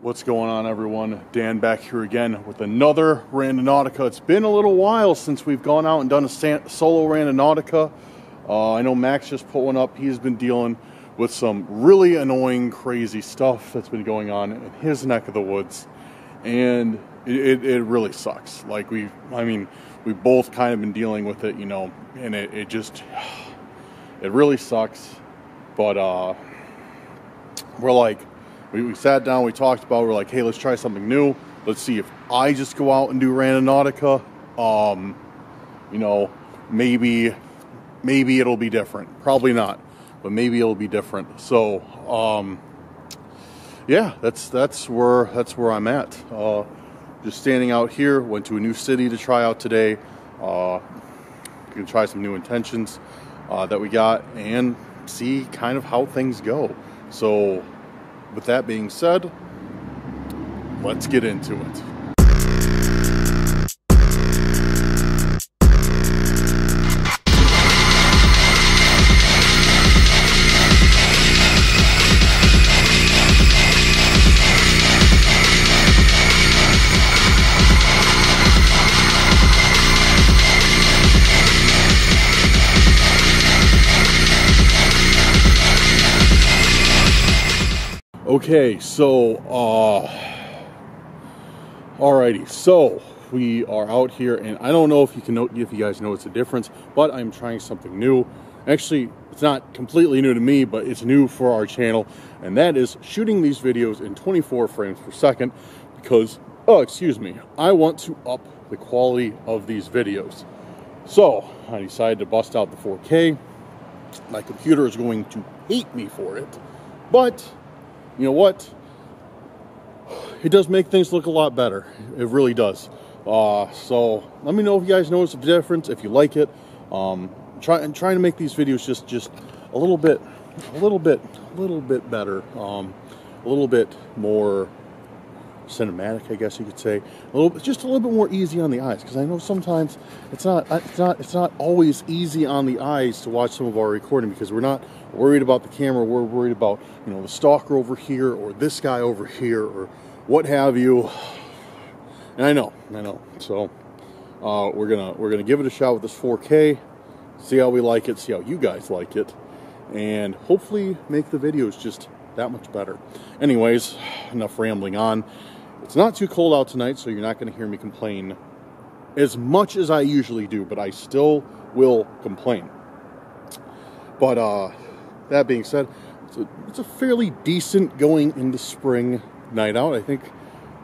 What's going on, everyone? Dan back here again with another Randonautica. It's been a little while since we've gone out and done a solo Randonautica. I know Max just put one up. He's been dealing with some really annoying, crazy stuff that's been going on in his neck of the woods, and it really sucks. Like we both kind of been dealing with it, you know, and it really sucks. But we're like, we sat down, we talked about it, we're like, hey, let's try something new. Let's see if I just go out and do Randonautica. You know, maybe it'll be different. Probably not, but maybe it'll be different. So, yeah, that's where I'm at. Just standing out here. Went to a new city to try out today. Gonna try some new intentions that we got and see kind of how things go. So, with that being said, let's get into it. Okay, so, alrighty, so we are out here, and I don't know if you guys notice the difference, but I'm trying something new. Actually, it's not completely new to me, but it's new for our channel, and that is shooting these videos in 24 frames per second, because, I want to up the quality of these videos. So, I decided to bust out the 4K. My computer is going to hate me for it, but you know what? It does make things look a lot better. It really does. So let me know if you guys notice the difference, if you like it. Trying to make these videos just a little bit better. A little bit more cinematic, I guess you could say. Just a little bit more easy on the eyes, because I know sometimes it's not always easy on the eyes to watch some of our recording, because we're not worried about the camera. We're worried about, you know, the stalker over here or this guy over here or what have you. And I know. So we're gonna give it a shot with this 4K, see how we like it, see how you guys like it, and hopefully make the videos just that much better. Anyways, enough rambling on. It's not too cold out tonight, so you're not going to hear me complain as much as I usually do, but I still will complain. But that being said, it's a fairly decent going into spring night out. I think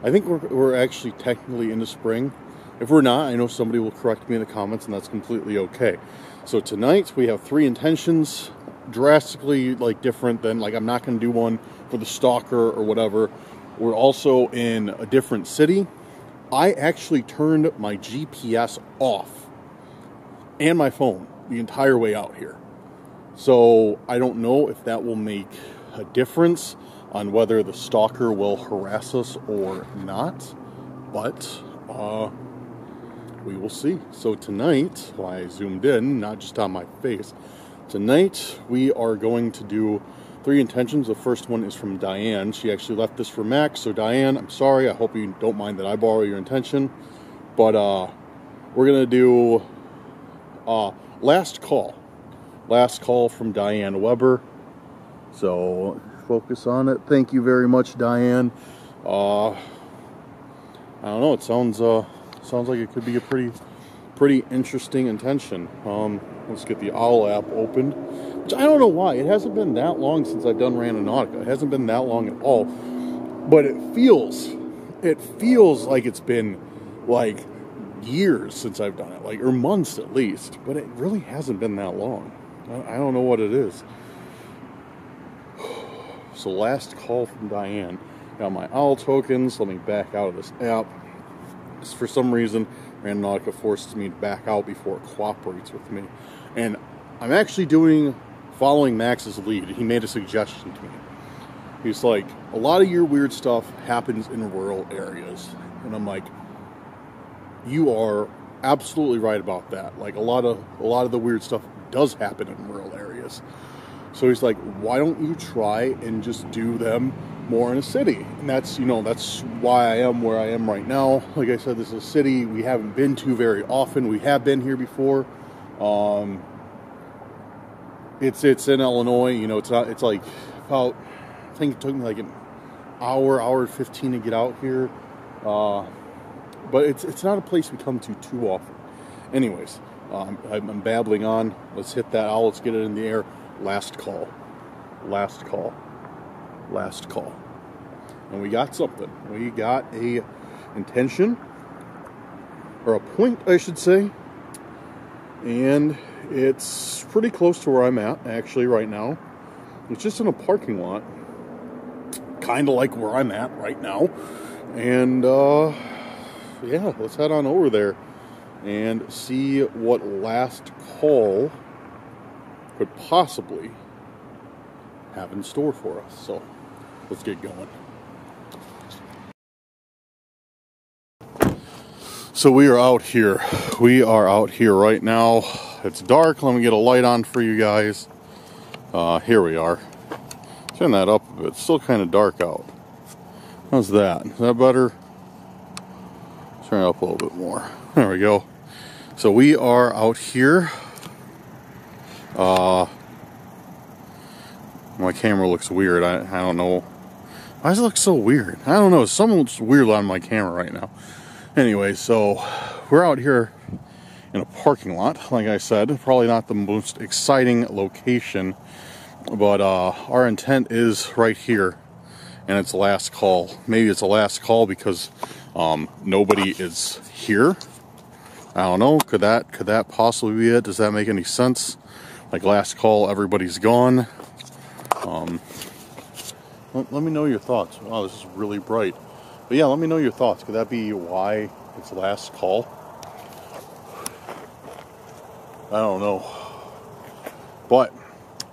we're actually technically into spring. If we're not, I know somebody will correct me in the comments, and that's completely okay. So tonight we have 3 intentions, drastically different than, I'm not going to do one for the Stalker or whatever. We're also in a different city. I actually turned my GPS off and my phone the entire way out here. So I don't know if that will make a difference on whether the Stalker will harass us or not, but we will see. So tonight, I zoomed in, not just on my face. Tonight we are going to do 3 intentions. The first one is from Diane. She actually left this for Max. So Diane, I'm sorry. I hope you don't mind that I borrow your intention. But we're going to do Last Call. Last Call from Diane Weber. So focus on it. Thank you very much, Diane. I don't know. It sounds like it could be a pretty interesting intention. Let's get the OWL app opened. Which I don't know why. It hasn't been that long since I've done Randonautica. It hasn't been that long at all. But it feels like it's been years since I've done it, or months at least. But it really hasn't been that long. I don't know what it is. So Last Call from Diane. Got my OWL tokens. Let me back out of this app. Because for some reason, Randonautica forces me to back out before it cooperates with me. And I'm actually following Max's lead. He made a suggestion to me. He's like, a lot of your weird stuff happens in rural areas. And I'm like, you are absolutely right about that. A lot of the weird stuff does happen in rural areas. So he's like, why don't you try and just do them more in a city. And that's, you know, that's why I am where I am right now. Like I said, this is a city we haven't been to very often. We have been here before. It's in Illinois, you know, it's like about, I think it took me like an hour 15 to get out here. But it's not a place we come to too often. Anyways, I'm babbling on. Let's hit that owl. Let's get it in the air. Last call. Last call. Last call. And we got something. We got a intention, or a point, I should say. And it's pretty close to where I'm at, actually, right now. It's just in a parking lot. Kind of like where I'm at right now. And, yeah, let's head on over there and see what last call could possibly have in store for us. So, let's get going. So we are out here. We are out here right now. It's dark. Let me get a light on for you guys. Here we are. Turn that up a bit. It's still kind of dark out. How's that? Is that better? Turn it up a little bit more. There we go. So we are out here. My camera looks weird. I don't know. Why does it look so weird? I don't know. Something's weird on my camera right now. Anyway, so we're out here in a parking lot. Like I said, probably not the most exciting location, but our intent is right here, and it's last call. Maybe it's a last call because nobody is here. I don't know. Could that possibly be it? Does that make any sense? Like last call, everybody's gone. Let me know your thoughts. Wow, this is really bright. But yeah, let me know your thoughts. Could that be why it's last call? I don't know. But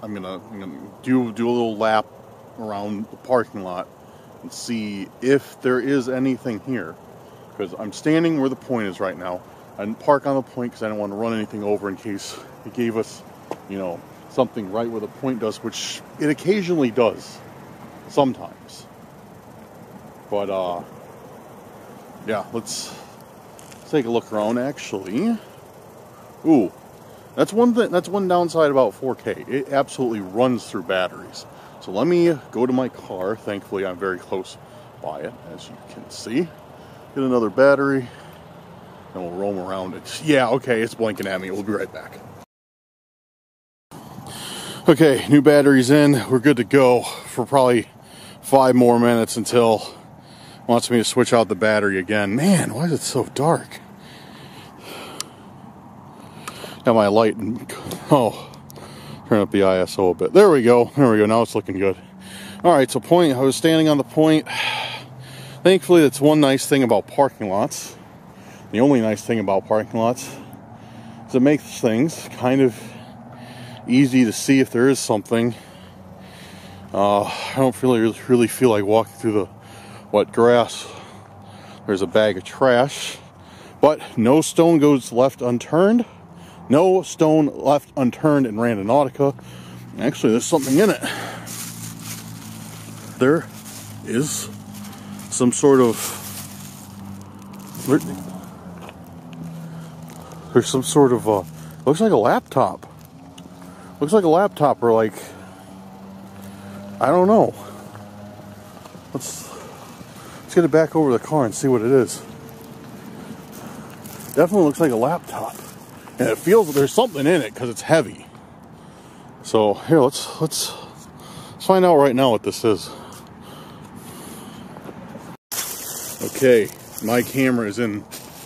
I'm gonna do a little lap around the parking lot and see if there is anything here. Because I'm standing where the point is right now. I didn't park on the point because I didn't want to run anything over in case it gave us, you know, something right where the point does, which it occasionally does. Sometimes. But yeah, let's take a look around actually. Ooh, that's one thing, that's one downside about 4K. It absolutely runs through batteries. So let me go to my car. Thankfully I'm very close by it, as you can see. Get another battery and we'll roam around it. Yeah, okay, it's blinking at me. We'll be right back. Okay, new battery's in. We're good to go for probably 5 more minutes until it wants me to switch out the battery again. Man, why is it so dark? Got my light and turn up the ISO a bit. There we go. There we go. Now it's looking good. Alright, so point. I was standing on the point. Thankfully, that's one nice thing about parking lots. The only nice thing about parking lots is it makes things kind of easy to see if there is something. I don't really feel like walking through the wet grass. There's a bag of trash, but no stone goes left unturned. No stone left unturned in Randonautica. Actually, there's something in it. There is some sort of... There's some sort of... looks like a laptop. Looks like a laptop or like... I don't know. Let's get it back over the car and see what it is. Definitely looks like a laptop. And it feels there's something in it because it's heavy. So here, let's find out right now what this is. Okay, my camera is in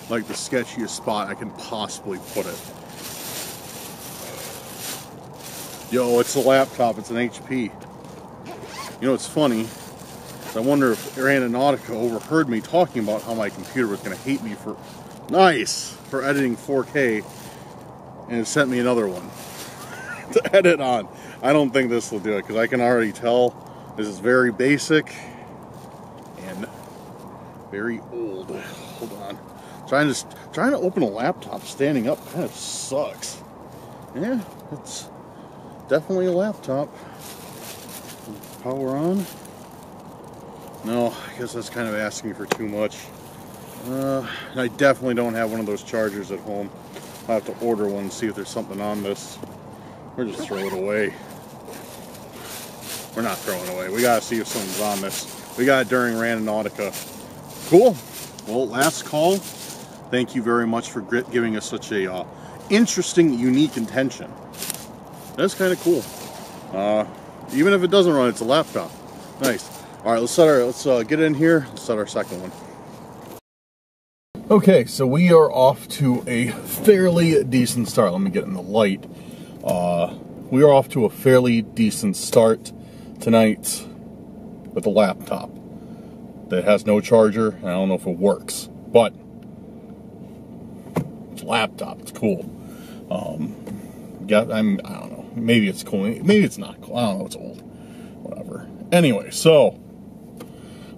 like the sketchiest spot I can possibly put it. Yo, it's a laptop. It's an HP. You know, it's funny. I wonder if Randonautica overheard me talking about how my computer was going to hate me for editing 4K, and it sent me another one to edit on. I don't think this will do it because I can already tell this is very basic and very old. Hold on. Trying to open a laptop standing up kind of sucks. Yeah, it's definitely a laptop. Power on. No, I guess that's kind of asking for too much. I definitely don't have one of those chargers at home. I'll have to order one and see if there's something on this. Or just throw it away. We're not throwing it away. We gotta see if something's on this. We got it during Randonautica. Cool. Well, last call. Thank you very much for giving us such a interesting, unique intention. That's kind of cool. Even if it doesn't run, it's a laptop. Nice. All right, let's get in here. Let's set our second one. Okay, so we are off to a fairly decent start. Let me get in the light. We are off to a fairly decent start tonight with a laptop that has no charger. And I don't know if it works, but it's a laptop. It's cool. I don't know. Maybe it's cool. Maybe it's not cool. I don't know. It's old. Whatever. Anyway, so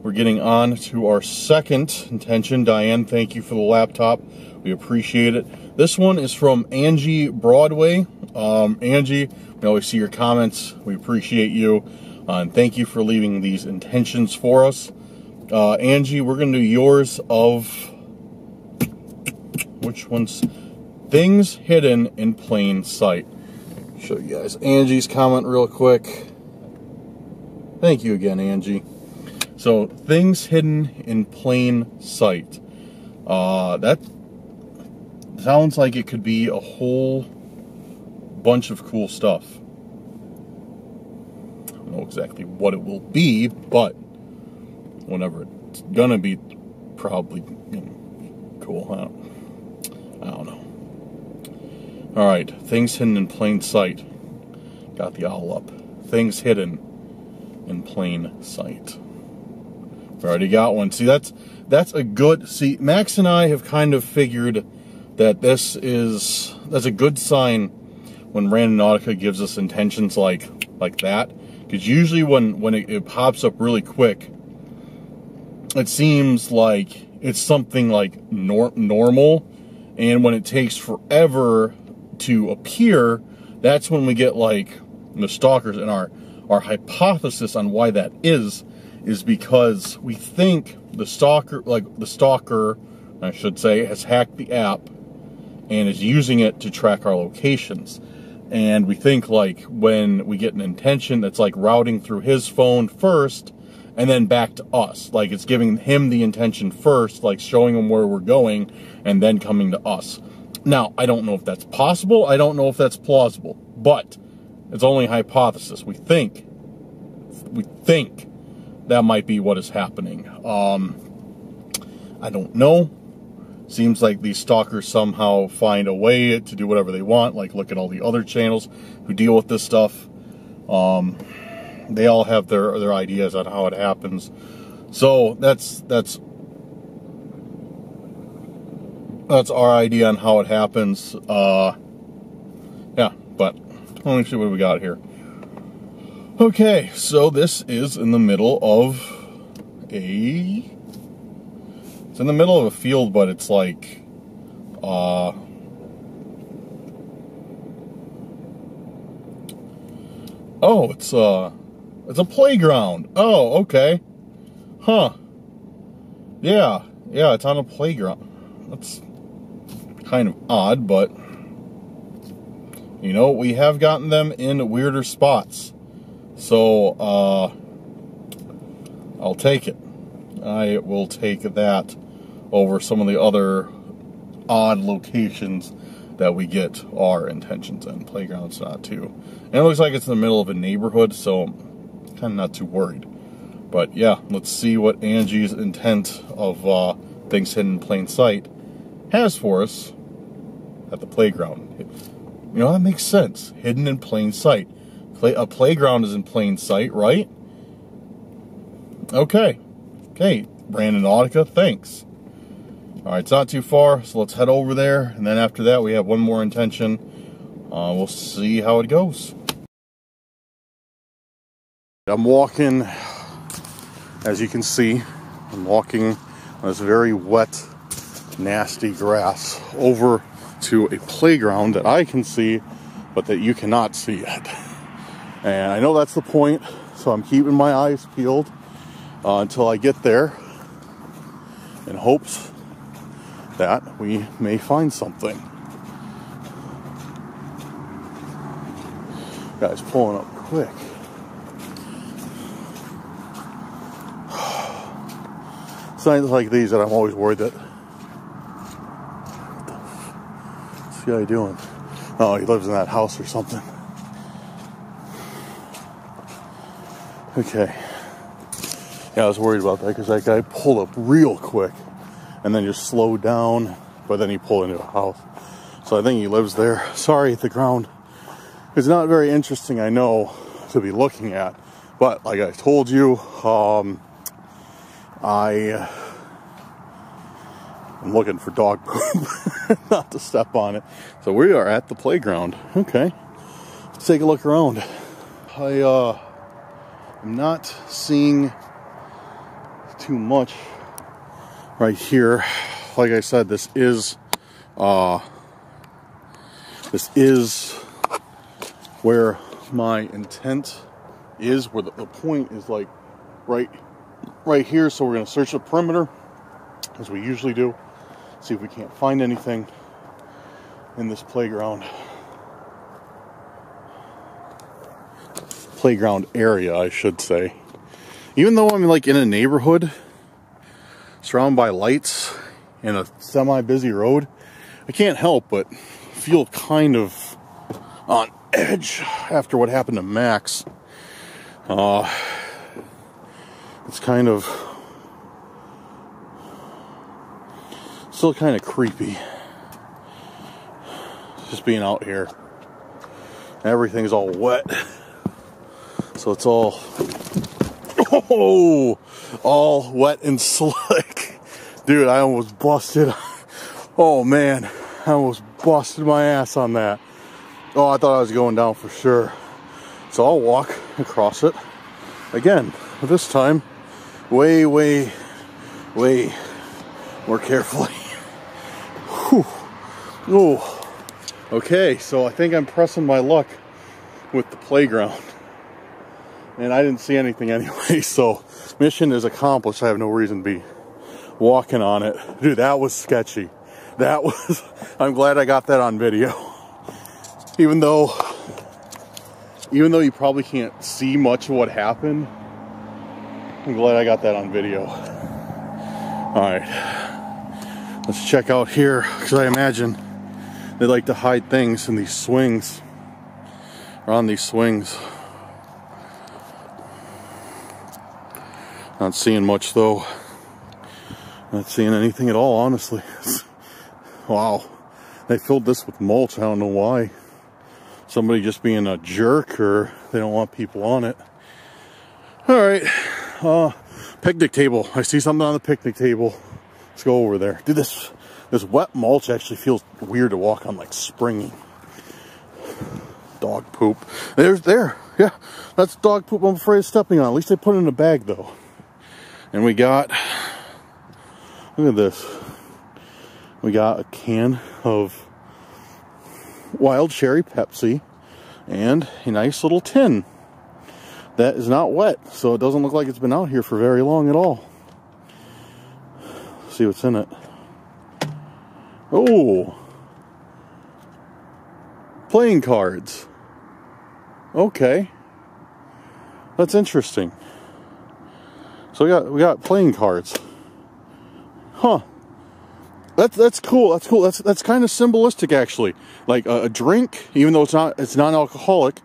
we're getting on to our second intention. Diane, thank you for the laptop. We appreciate it. This one is from Angie Broadway. Angie, we always see your comments. We appreciate you. And thank you for leaving these intentions for us. Angie, we're going to do yours of... Which one's... Things hidden in plain sight. Show you guys Angie's comment real quick. Thank you again, Angie. So, things hidden in plain sight. That sounds like it could be a whole bunch of cool stuff. I don't know exactly what it will be, but whatever it's gonna be, probably cool. I don't know. Alright, things hidden in plain sight. Got the owl up. Things hidden in plain sight. We already got one. See, that's a good... See, Max and I have kind of figured that that's a good sign when Randonautica gives us intentions like that. Because usually when it pops up really quick, it seems like it's something like normal. And when it takes forever to appear, that's when we get like the stalkers. And our hypothesis on why that is because we think the stalker, I should say, has hacked the app and is using it to track our locations. And we think like when we get an intention that's like routing through his phone first and then back to us. Like it's giving him the intention first, like showing him where we're going and then coming to us. Now, I don't know if that's possible. I don't know if that's plausible, but it's only a hypothesis. We think that might be what is happening. I don't know. Seems like these stalkers somehow find a way to do whatever they want. Like look at all the other channels who deal with this stuff. They all have their ideas on how it happens. So that's our idea on how it happens. Yeah, but let me see what we got here. Okay, so this is in the middle of a field, but it's like oh, it's a playground. Oh, okay. Huh. Yeah, it's on a playground. That's kind of odd, but you know, we have gotten them in weirder spots. So, I'll take it. I will take that over some of the other odd locations that we get our intentions in. Playground's not too. And it looks like it's in the middle of a neighborhood, so I'm kind of not too worried. But yeah, let's see what Angie's intent of things hidden in plain sight has for us at the playground. You know, that makes sense. Hidden in plain sight. A playground is in plain sight, right? Okay, Randonautica, thanks. All right, it's not too far, so let's head over there. And then after that, we have one more intention. We'll see how it goes. I'm walking, as you can see, I'm walking on this very wet, nasty grass over to a playground that I can see, but that you cannot see yet. And I know that's the point, so I'm keeping my eyes peeled. until I get there, in hopes that we may find something. Guys, pulling up quick. Signs like these that I'm always worried that. What's this guy doing? Oh, he lives in that house or something. Okay. Yeah, I was worried about that because that guy pulled up real quick and then just slowed down, but then he pulled into a house. So I think he lives there. Sorry, the ground is not very interesting, I know, to be looking at. But like I told you, I'm looking for dog poop, not to step on it. So we are at the playground. Okay, let's take a look around. I'm not seeing too much right here. Like I said, this is where my intent is, where the point is, like right here. So we're going to search the perimeter as we usually do, see if we can't find anything in this playground area, I should say. Even though I'm like in a neighborhood surrounded by lights in a semi-busy road, I can't help but feel kind of on edge after what happened to Max. It's kind of still kind of creepy just being out here. Everything's all wet, so it's all wet and slick. Dude, I almost busted. Oh man, I almost busted my ass on that. Oh, I thought I was going down for sure. So I'll walk across it again, but this time way more carefully. Whew. Oh, okay, so I think I'm pressing my luck with the playground. And I didn't see anything anyway, so mission is accomplished. I have no reason to be walking on it. Dude, that was sketchy. I'm glad I got that on video. Even though you probably can't see much of what happened, I'm glad I got that on video. Alright, let's check out here, because I imagine they like to hide things in these swings, or on these swings. Not seeing much though. Not seeing anything at all, honestly. Wow. They filled this with mulch, I don't know why. Somebody just being a jerk, or they don't want people on it. Alright. Picnic table. I see something on the picnic table. Let's go over there. Dude, this wet mulch actually feels weird to walk on, like springy. Dog poop. There. Yeah, that's dog poop I'm afraid of stepping on. At least they put it in a bag though. And we got, look at this. We got a can of wild cherry Pepsi and a nice little tin that is not wet, so it doesn't look like it's been out here for very long at all. Let's see what's in it. Oh, playing cards. Okay, that's interesting. So we got playing cards. Huh. That's cool. That's cool. That's kind of symbolistic actually. Like a drink, even though it's non-alcoholic,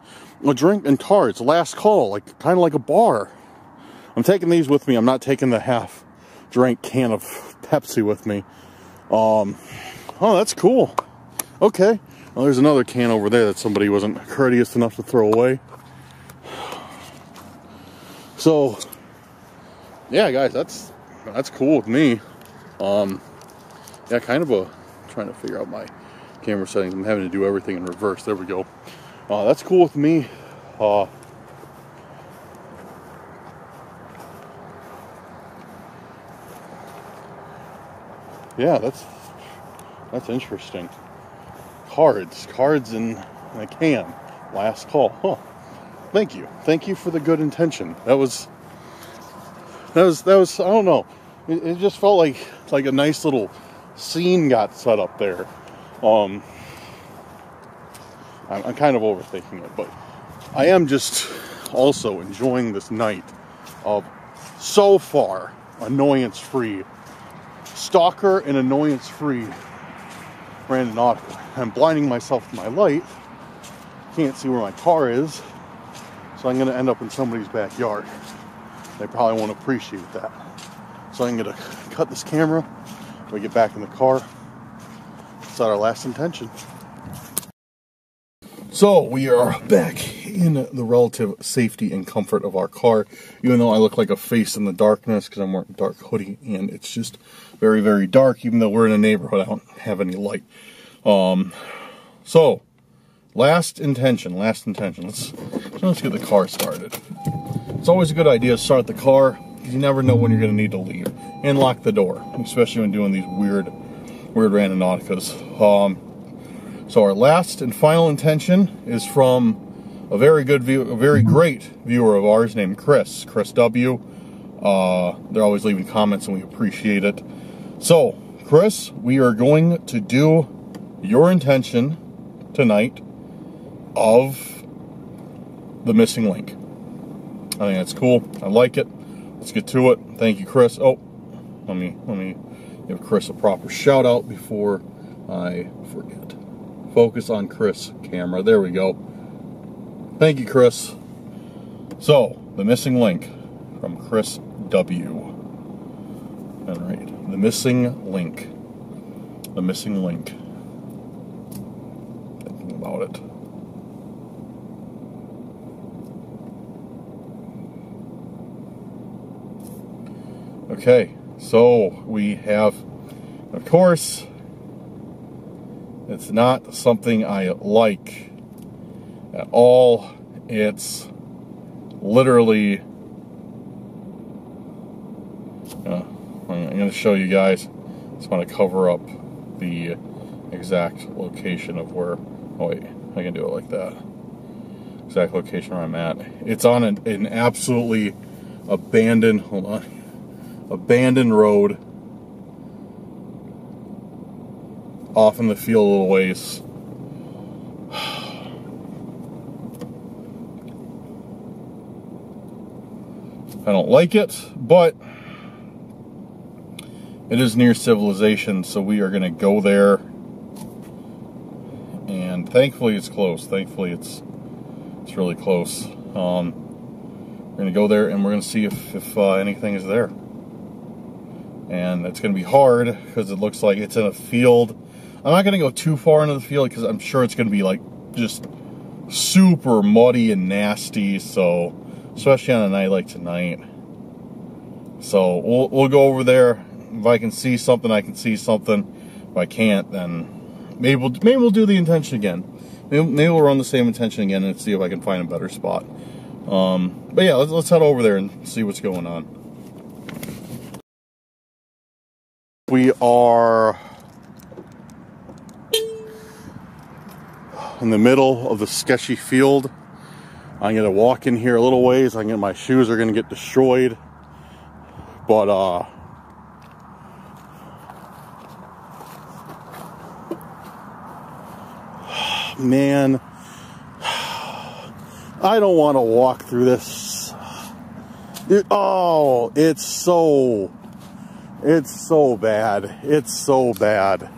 a drink and cards, last call, like kind of like a bar. I'm taking these with me. I'm not taking the half drink can of Pepsi with me. Oh, that's cool. Okay. Well, there's another can over there that somebody wasn't courteous enough to throw away. So yeah, guys, that's cool with me. Yeah, kind of trying to figure out my camera settings. I'm having to do everything in reverse. There we go. That's cool with me. Yeah, that's interesting. Cards in a can. Last call. Huh. Thank you for the good intention. That was That was I don't know. It just felt like a nice little scene got set up there. I'm kind of overthinking it, but I am just also enjoying this night of so far annoyance-free Stalker and annoyance-free Randonautica. I'm blinding myself with my light. Can't see where my car is, so I'm going to end up in somebody's backyard. They probably won't appreciate that. So I'm going to cut this camera when we get back in the car. It's our last intention. So we are back in the relative safety and comfort of our car, even though I look like a face in the darkness because I'm wearing a dark hoodie and it's just very, very dark. Even though we're in a neighborhood, I don't have any light. So last intention. Let's get the car started. It's always a good idea to start the car because you never know when you're going to need to leave, and lock the door, especially when doing these weird Randonauticas. So our last and final intention is from a very great viewer of ours named Chris W. They're always leaving comments and we appreciate it. So, Chris, we are going to do your intention tonight of the missing link. I think that's cool. I like it. Let's get to it. Thank you, Chris. Oh, let me give Chris a proper shout out before I forget. Focus on Chris camera. There we go. Thank you, Chris. So, the missing link from Chris W. All right, the missing link. The missing link. Thinking about it. Okay, so we have, of course, it's not something I like at all. It's literally, I'm going to show you guys. Just want to cover up the exact location of where, oh wait, I can do it like that. Exact location where I'm at. It's on an absolutely abandoned, abandoned road off in the field a little ways. I don't like it, but it is near civilization, so we are going to go there. And thankfully it's close. Thankfully it's really close. We're going to go there and we're going to see if anything is there. And it's going to be hard because it looks like it's in a field. I'm not going to go too far into the field because I'm sure it's going to be like just super muddy and nasty. So, especially on a night like tonight. So we'll go over there. If I can see something, I can see something. If I can't, then maybe we'll do the intention again. Maybe we'll run the same intention again and see if I can find a better spot. But yeah, let's head over there and see what's going on. We are in the middle of the sketchy field. I'm gonna walk in here a little ways. My shoes are gonna get destroyed, but man, I don't want to walk through this. Oh, it's so bad. It's so bad.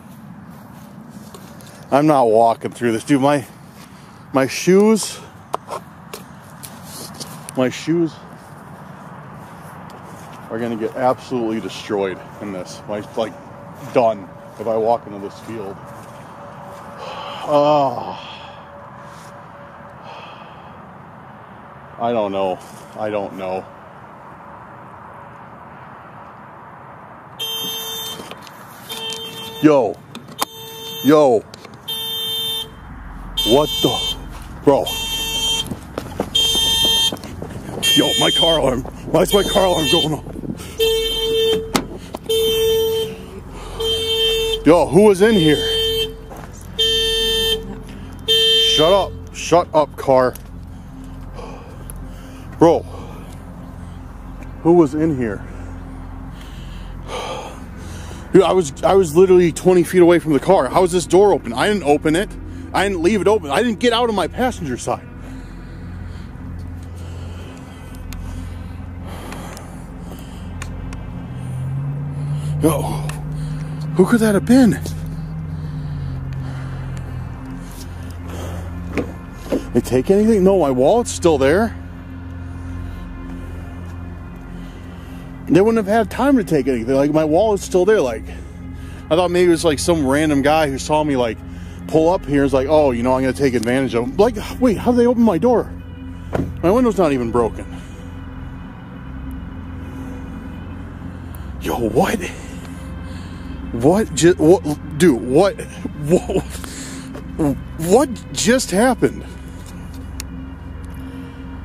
I'm not walking through this, dude. My shoes are gonna get absolutely destroyed in this. Like done if I walk into this field. Oh, I don't know. Yo, what the, bro? Yo, my car alarm. Why is my car alarm going off? Yo, who was in here? Shut up, car. Bro, Who was in here? Dude, I was literally 20 feet away from the car. How is this door open? I didn't open it. I didn't leave it open. I didn't get out of my passenger side. Oh, who could that have been? They take anything? No, my wallet's still there. They wouldn't have had time to take anything. Like, my wallet's still there. Like, I thought maybe it was like some random guy who saw me like pull up here. Is like, oh, you know, I'm gonna take advantage of him. Like, wait, how did they open my door? My window's not even broken. Yo, what? What just? What, dude? What just happened?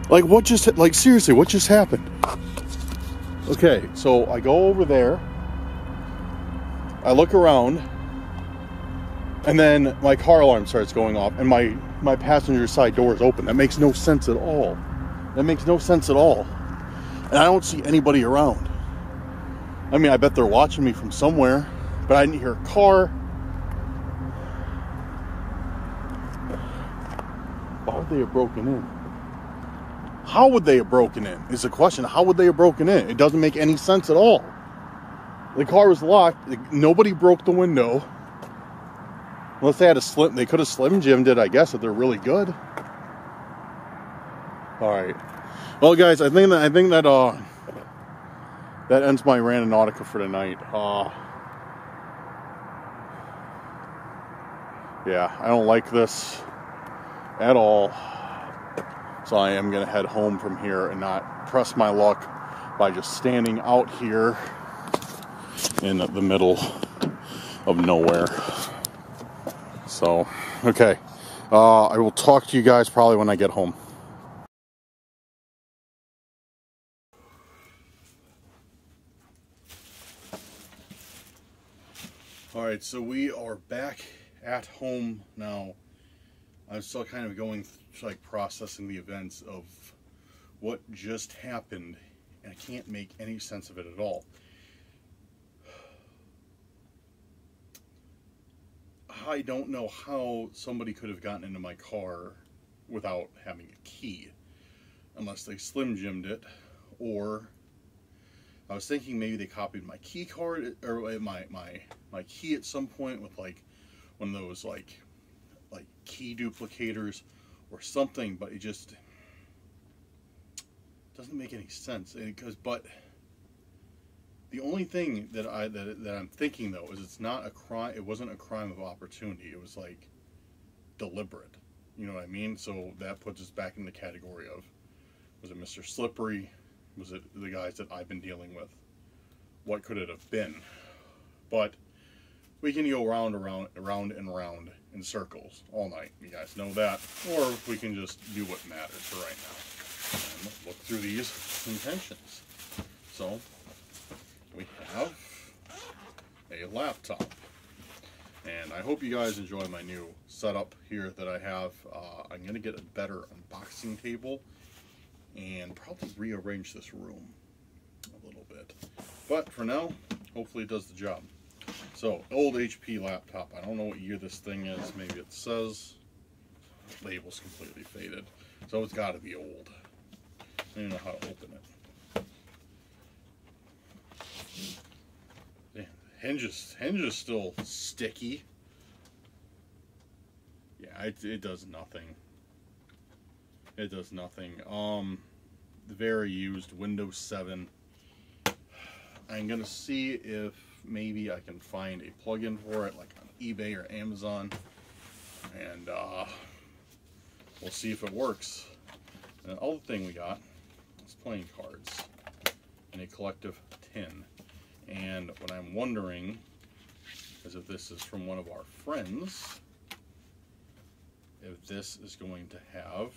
Like, what just? Like, seriously, what just happened? Okay, so I go over there, I look around, and then my car alarm starts going off, and my passenger side door is open. That makes no sense at all. That makes no sense at all. And I don't see anybody around. I mean, I bet they're watching me from somewhere, but I didn't hear a car. Why would they have broken in? How would they have broken in is the question. How would they have broken in? It doesn't make any sense at all. The car was locked. Nobody broke the window. Unless they had they could have Slim Jim'd it, I guess, if they're really good. Alright. Well, guys, I think that that ends my Randonautica for tonight. Yeah, I don't like this at all. So I am going to head home from here and not press my luck by just standing out here in the middle of nowhere. So, okay. I will talk to you guys probably when I get home. Alright, so we are back at home now. I'm still kind of going like processing the events of what just happened, and I can't make any sense of it at all. I don't know how somebody could have gotten into my car without having a key, unless they Slim Jim'd it, or I was thinking maybe they copied my key card or my key at some point with like one of those like key duplicators or something, but it just doesn't make any sense. But the only thing that I'm thinking though is it's not a crime. It wasn't a crime of opportunity. It was like deliberate. You know what I mean? So that puts us back in the category of, was it Mr. Slippery? Was it the guys that I've been dealing with? What could it have been? But we can go round and round in circles all night. You guys know that. Or we can just do what matters for right now and look through these intentions. So we have a laptop, and I hope you guys enjoy my new setup here that I have. I'm going to get a better unboxing table and probably rearrange this room a little bit. But for now, hopefully it does the job. So, old HP laptop. I don't know what year this thing is. Maybe it says. The label's completely faded. So it's got to be old. I don't know how to open it. Damn, the hinge is still sticky. Yeah, it does nothing. It does nothing. Very used Windows 7. I'm gonna see if maybe I can find a plugin for it, like on eBay or Amazon, and we'll see if it works. And the other thing we got is playing cards in a collective tin. And what I'm wondering is if this is from one of our friends, if this is going to have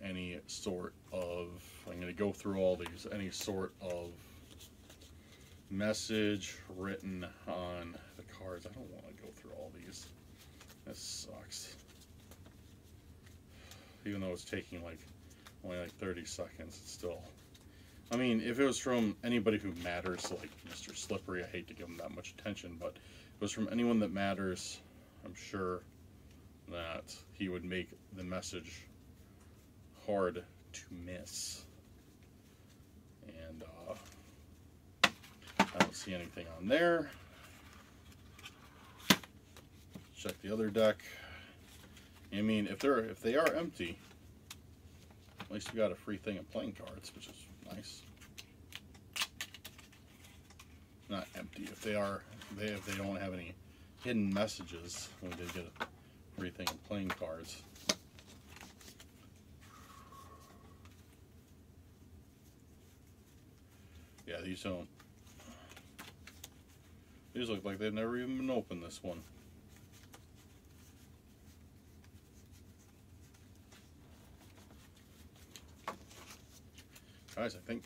any sort of, I'm going to go through all these, any sort of message written on the cards. I don't want to go through all these. This sucks. Even though it's taking like only like 30 seconds, it's still I mean, if it was from anybody who matters, like Mr. Slippery, I hate to give him that much attention, but if it was from anyone that matters, I'm sure that he would make the message hard to miss. And I don't see anything on there. Check the other deck. I mean, if they are empty, at least we got a free thing of playing cards, which is nice. Not empty. If they don't have any hidden messages, we did get a free thing of playing cards. Yeah, these don't. These look like they've never even been opened, this one. Guys, I think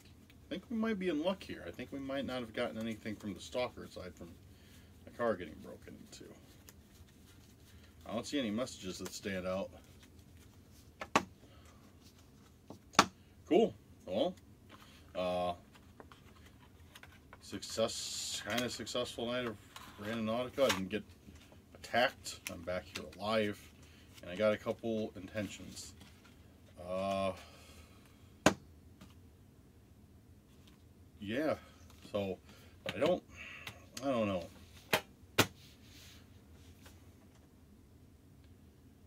we might be in luck here. I think we might not have gotten anything from the Stalker aside from the car getting broken into. I don't see any messages that stand out. Cool. Well, kind of successful night of Randonautica. I didn't get attacked. I'm back here alive, and I got a couple intentions. Yeah. So I don't know.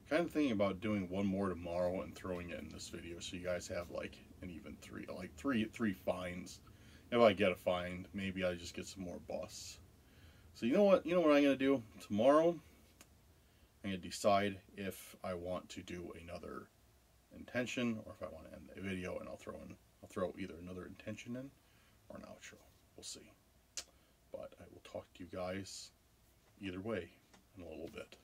Kind of thinking about doing one more tomorrow and throwing it in this video, so you guys have like an even three finds. If I get a find, maybe I just get some more busts. So you know what I'm gonna do tomorrow? I'm gonna decide if I want to do another intention or if I want to end the video, and I'll throw either another intention in or an outro. We'll see. But I will talk to you guys either way in a little bit.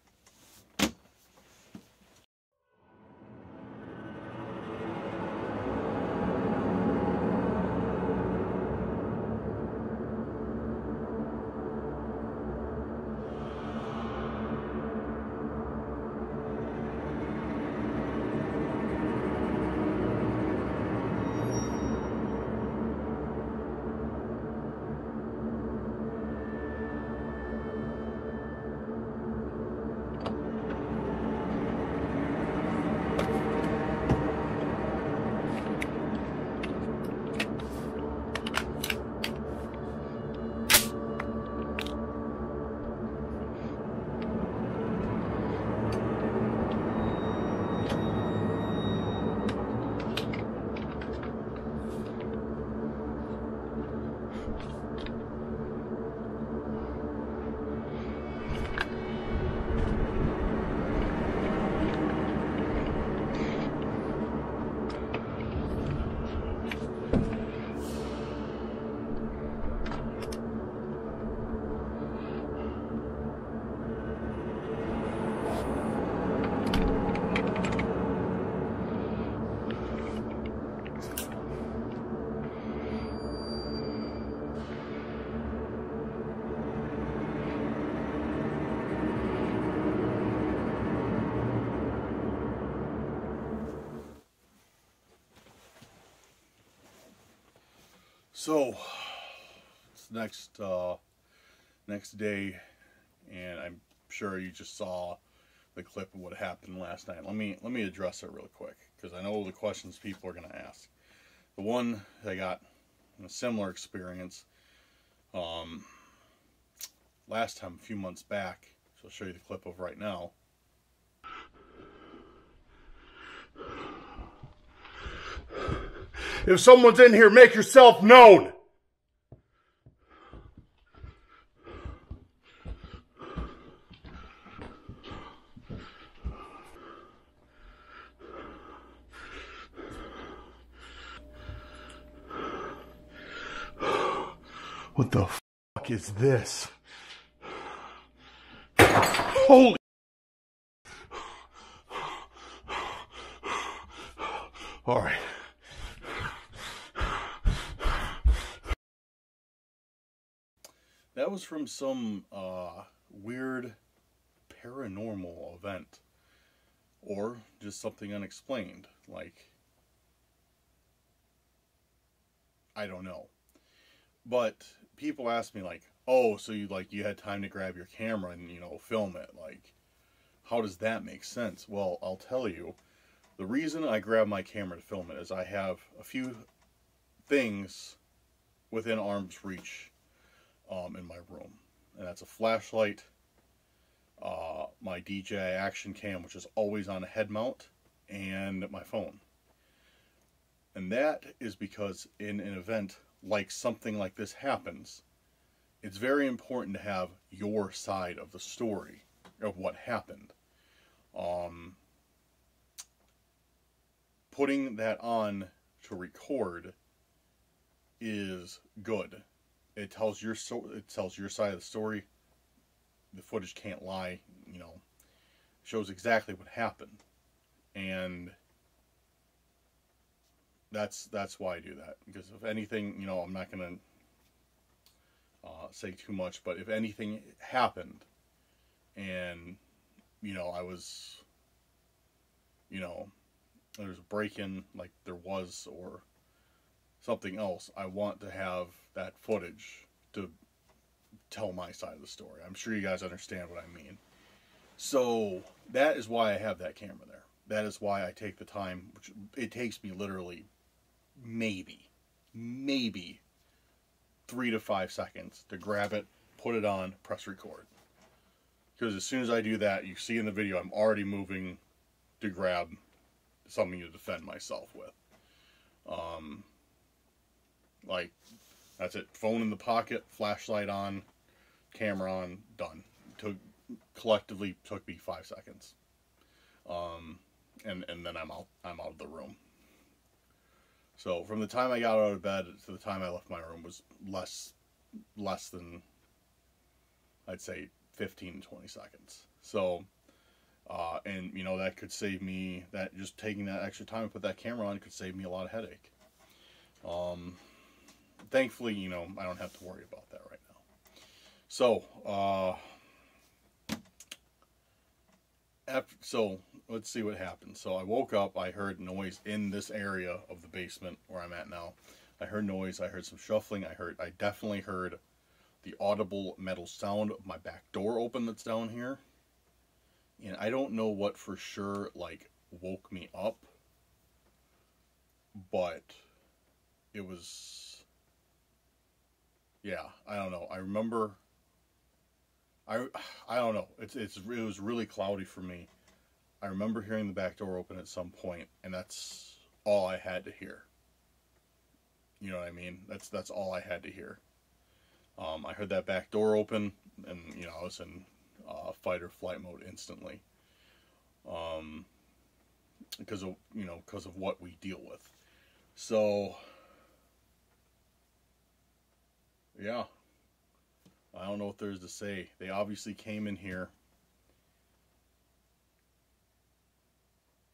So it's next day, and I'm sure you just saw the clip of what happened last night. Let me address it real quick, because I know the questions people are going to ask. The one I got in a similar experience last time, a few months back, so I'll show you the clip of right now. If someone's in here, make yourself known. What the fuck is this? Holy. All right. That was from some weird paranormal event, or just something unexplained. Like, I don't know. But people ask me like, oh, so you had time to grab your camera and, film it. Like, how does that make sense? Well, I'll tell you. The reason I grabbed my camera to film it is I have a few things within arm's reach in my room. And that's a flashlight, my DJI action cam, which is always on a head mount, and my phone. And that is because in an event like something like this happens, it's very important to have your side of the story of what happened. Putting that on to record is good. It tells your side of the story. The footage can't lie, shows exactly what happened. And that's why I do that. Because if anything, I'm not going to say too much, but if anything happened and, I was, there's a break-in like there was or something else, I want to have that footage to tell my side of the story. I'm sure you guys understand what I mean. So that is why I have that camera there. That is why I take the time, which it takes me literally maybe 3 to 5 seconds to grab it, put it on, press record. Because as soon as I do that, you see in the video, I'm already moving to grab something to defend myself with. Like, that's it. Phone in the pocket, flashlight on, camera on, done. Collectively took me 5 seconds. And then I'm out of the room. So from the time I got out of bed to the time I left my room was less than, I'd say, 15 to 20 seconds. So, and that could save me, that just taking that extra time to put that camera on could save me a lot of headache. Thankfully, I don't have to worry about that right now. So, so let's see what happened. So I woke up, I heard noise in this area of the basement where I'm at now. I heard noise, I heard some shuffling, I definitely heard the audible metal sound of my back door open that's down here. And I don't know what for sure, like, woke me up, but it was, yeah, I don't know. I remember, I don't know. It was really cloudy for me. I remember hearing the back door open at some point, and that's all I had to hear. You know what I mean? That's all I had to hear. I heard that back door open, and I was in fight or flight mode instantly. Because of what we deal with. So, yeah. I don't know what there's to say. They obviously came in here.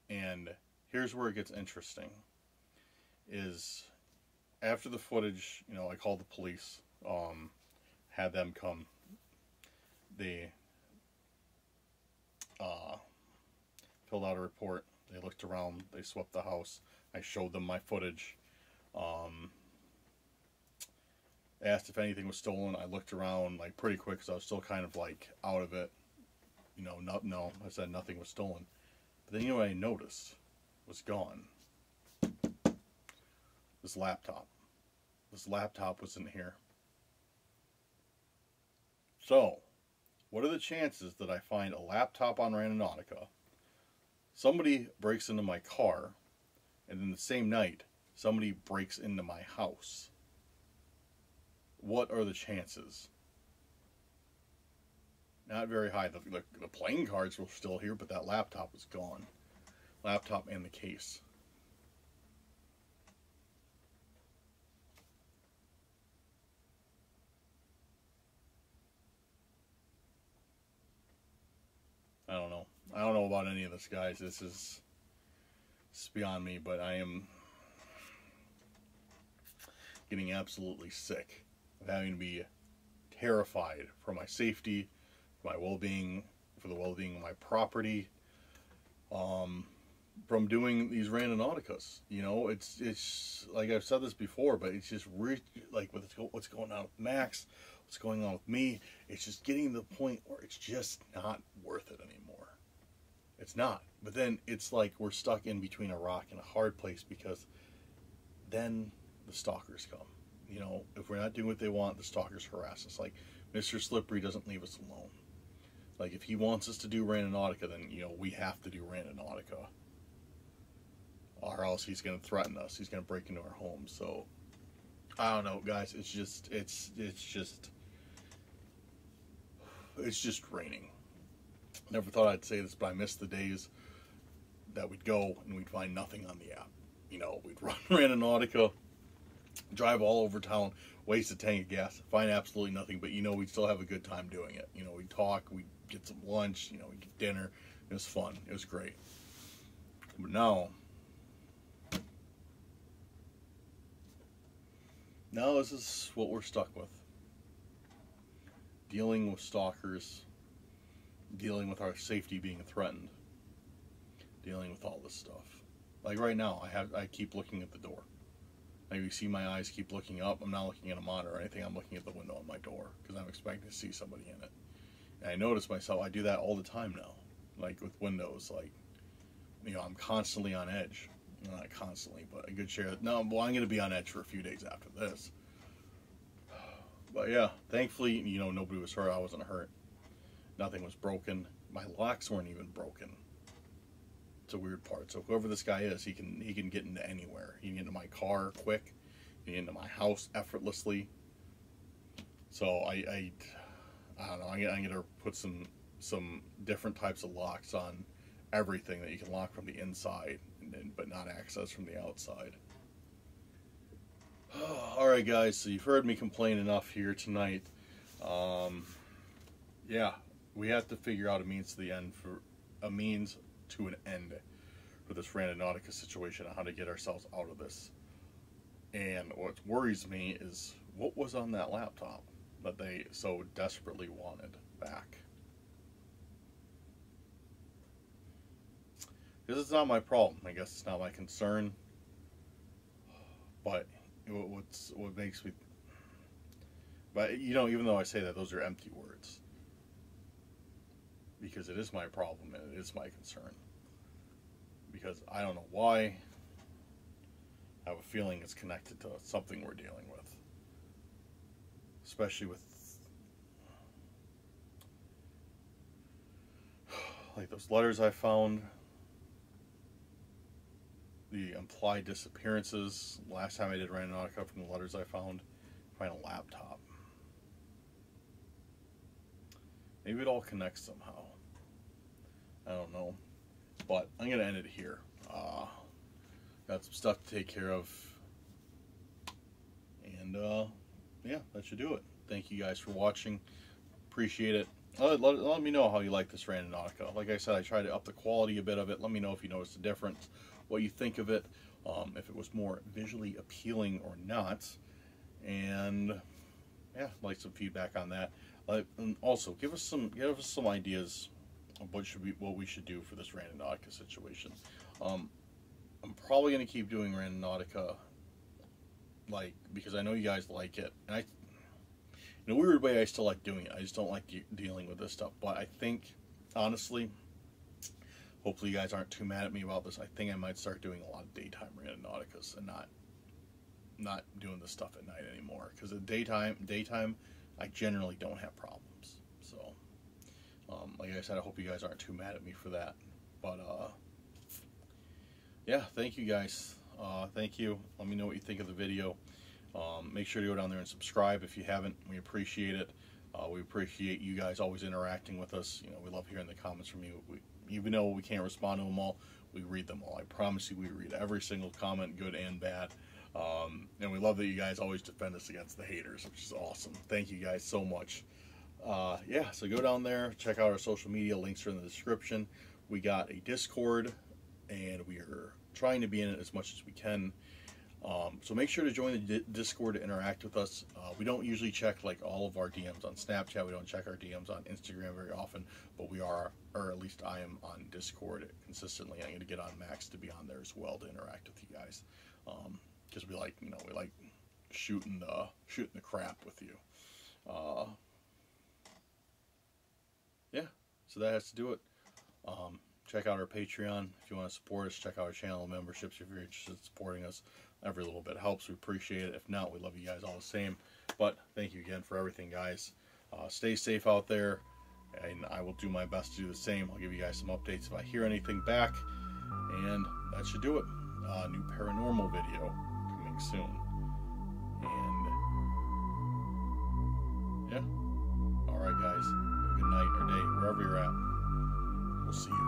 And here's where it gets interesting. Is after the footage, I called the police. Had them come. They filled out a report. They looked around. They swept the house. I showed them my footage. Asked if anything was stolen. I looked around like pretty quick because I was still kind of like out of it. No. I said nothing was stolen. But then what I noticed was gone. This laptop. This laptop was in here. So, what are the chances that I find a laptop on Randonautica, somebody breaks into my car, and then the same night, somebody breaks into my house? What are the chances? Not very high. The playing cards were still here, but that laptop was gone. Laptop and the case. I don't know. I don't know about any of this, guys. This is beyond me, but I am getting absolutely sick of having to be terrified for my safety, for my well-being, for the well-being of my property. doing these Randonauticas. You know, it's like I've said this before, but it's just like with what's going on with Max, what's going on with me. It's just getting to the point where it's just not worth it anymore. It's not. But then it's like we're stuck in between a rock and a hard place, because then the stalkers come. You know, if we're not doing what they want, the stalkers harass us. Like, Mr. Slippery doesn't leave us alone. Like, if he wants us to do Randonautica, then, you know, we have to do Randonautica. Or else he's going to threaten us. He's going to break into our home. So, I don't know, guys. It's just raining. Never thought I'd say this, but I miss the days that we'd go and we'd find nothing on the app. You know, we'd run Randonautica, drive all over town, waste a tank of gas, find absolutely nothing, but, you know, we'd still have a good time doing it. You know, we'd talk, we'd get some lunch, you know, we'd get dinner. It was fun. It was great. But now this is what we're stuck with. Dealing with stalkers, dealing with our safety being threatened, dealing with all this stuff. Like right now, I keep looking at the door. Like, you see my eyes keep looking up. I'm not looking at a monitor or anything. I'm looking at the window on my door because I'm expecting to see somebody in it. And I notice myself, I do that all the time now. Like with windows, like, you know, I'm constantly on edge. Not constantly, but a good share. No, well, I'm going to be on edge for a few days after this. But yeah, thankfully, you know, nobody was hurt. I wasn't hurt. Nothing was broken. My locks weren't even broken. It's a weird part. So whoever this guy is, he can get into anywhere. He can get into my car quick. He can get into my house effortlessly. So I don't know. I'm gonna put some different types of locks on everything that you can lock from the inside, but not access from the outside. Alright guys, so you've heard me complain enough here tonight. Yeah, we have to figure out a means to an end for this Randonautica situation, on how to get ourselves out of this. And what worries me is what was on that laptop that they so desperately wanted back. Because it's not my problem. I guess it's not my concern. But what makes me... But, you know, even though I say that, those are empty words. Because it is my problem and it is my concern. Because I don't know why. I have a feeling it's connected to something we're dealing with. Especially with... like those letters I found. The implied disappearances. Last time I did Randonautica, from the letters I found. Find a laptop. Maybe it all connects somehow. I don't know. But I'm going to end it here. Got some stuff to take care of. And, yeah, that should do it. Thank you guys for watching. Appreciate it. Let me know how you like this Randonautica. Like I said, I tried to up the quality a bit of it. Let me know if you noticed a difference, what you think of it, if it was more visually appealing or not. And, yeah, I'd like some feedback on that. And also, give us some ideas of what we should do for this Randonautica situation. I'm probably going to keep doing Randonautica, like, because I know you guys like it, and in a weird way, I still like doing it. I just don't like dealing with this stuff. But I think, honestly, hopefully you guys aren't too mad at me about this. I think I might start doing a lot of daytime Randonauticas and not doing this stuff at night anymore. Because at daytime, I generally don't have problems. So, like I said, I hope you guys aren't too mad at me for that. But, yeah, thank you guys. Thank you. Let me know what you think of the video. Make sure to go down there and subscribe if you haven't. We appreciate it. We appreciate you guys always interacting with us. You know, we love hearing the comments from you. Even though we can't respond to them all, we read them all. I promise you, we read every single comment, good and bad. And we love that you guys always defend us against the haters, which is awesome. Thank you guys so much. Yeah, so go down there, check out our social media. Links are in the description. We got a Discord, and we are trying to be in it as much as we can. So make sure to join the Discord to interact with us. We don't usually check like all of our DMs on Snapchat. We don't check our DMs on Instagram very often, but we are, or at least I am, on Discord consistently. I'm going to get on Max to be on there as well to interact with you guys, because we like, we like shooting the crap with you. Yeah, so that has to do it. Check out our Patreon if you want to support us. Check out our channel memberships if you're interested in supporting us. Every little bit helps. We appreciate it. If not, we love you guys all the same. But thank you again for everything, guys. Stay safe out there, and I will do my best to do the same. I'll give you guys some updates if I hear anything back, and that should do it. New paranormal video coming soon. And yeah. All right, guys. Have a good night or day, wherever you're at. We'll see you.